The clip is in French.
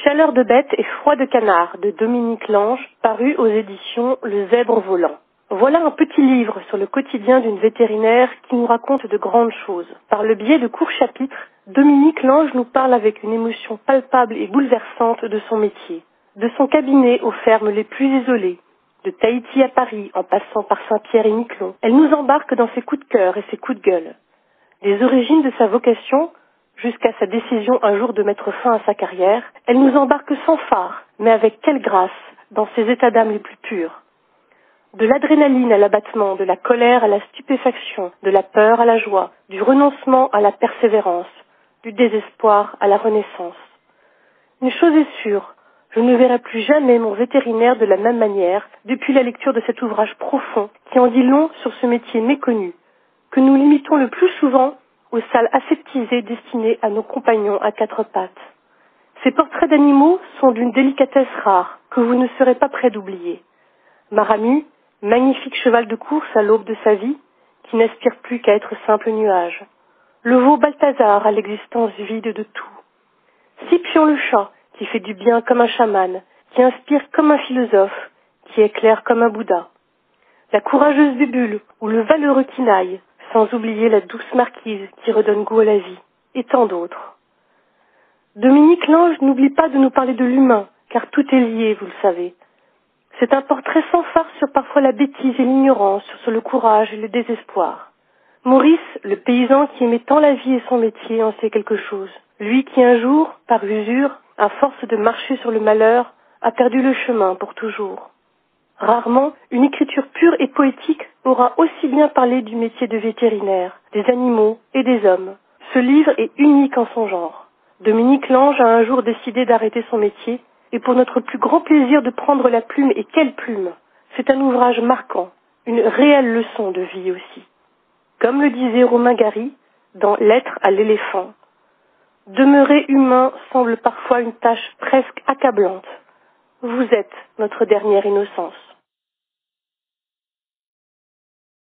Chaleur de bête et froid de canard de Dominique Lange, paru aux éditions Le Zèbre Volant. Voilà un petit livre sur le quotidien d'une vétérinaire qui nous raconte de grandes choses. Par le biais de courts chapitres, Dominique Lange nous parle avec une émotion palpable et bouleversante de son métier. De son cabinet aux fermes les plus isolées, de Tahiti à Paris en passant par Saint-Pierre et Miquelon, elle nous embarque dans ses coups de cœur et ses coups de gueule. Des origines de sa vocation jusqu'à sa décision un jour de mettre fin à sa carrière, elle nous embarque sans phare, mais avec quelle grâce, dans ses états d'âme les plus purs. De l'adrénaline à l'abattement, de la colère à la stupéfaction, de la peur à la joie, du renoncement à la persévérance, du désespoir à la renaissance. Une chose est sûre, je ne verrai plus jamais mon vétérinaire de la même manière depuis la lecture de cet ouvrage profond qui en dit long sur ce métier méconnu, que nous limitons le plus souvent aux salles aseptisées destinées à nos compagnons à quatre pattes. Ces portraits d'animaux sont d'une délicatesse rare que vous ne serez pas près d'oublier. Maramu, magnifique cheval de course à l'aube de sa vie, qui n'aspire plus qu'à être simple nuage. Le veau Balthazar à l'existence vide de tout. Scipion le chat, qui fait du bien comme un chaman, qui inspire comme un philosophe, qui éclaire comme un Bouddha. La courageuse Bubule ou le valeureux Quinaille, sans oublier la douce marquise qui redonne goût à la vie, et tant d'autres. Dominique Lange n'oublie pas de nous parler de l'humain, car tout est lié, vous le savez. C'est un portrait sans farce sur parfois la bêtise et l'ignorance, sur le courage et le désespoir. Maurice, le paysan qui aimait tant la vie et son métier, en sait quelque chose. Lui qui un jour, par usure, à force de marcher sur le malheur, a perdu le chemin pour toujours. Rarement, une écriture pure et poétique aura aussi bien parlé du métier de vétérinaire, des animaux et des hommes. Ce livre est unique en son genre. Dominique Lange a un jour décidé d'arrêter son métier, et pour notre plus grand plaisir de prendre la plume, et quelle plume! C'est un ouvrage marquant, une réelle leçon de vie aussi. Comme le disait Romain Gary dans Lettre à l'éléphant, demeurer humain semble parfois une tâche presque accablante. Vous êtes notre dernière innocence.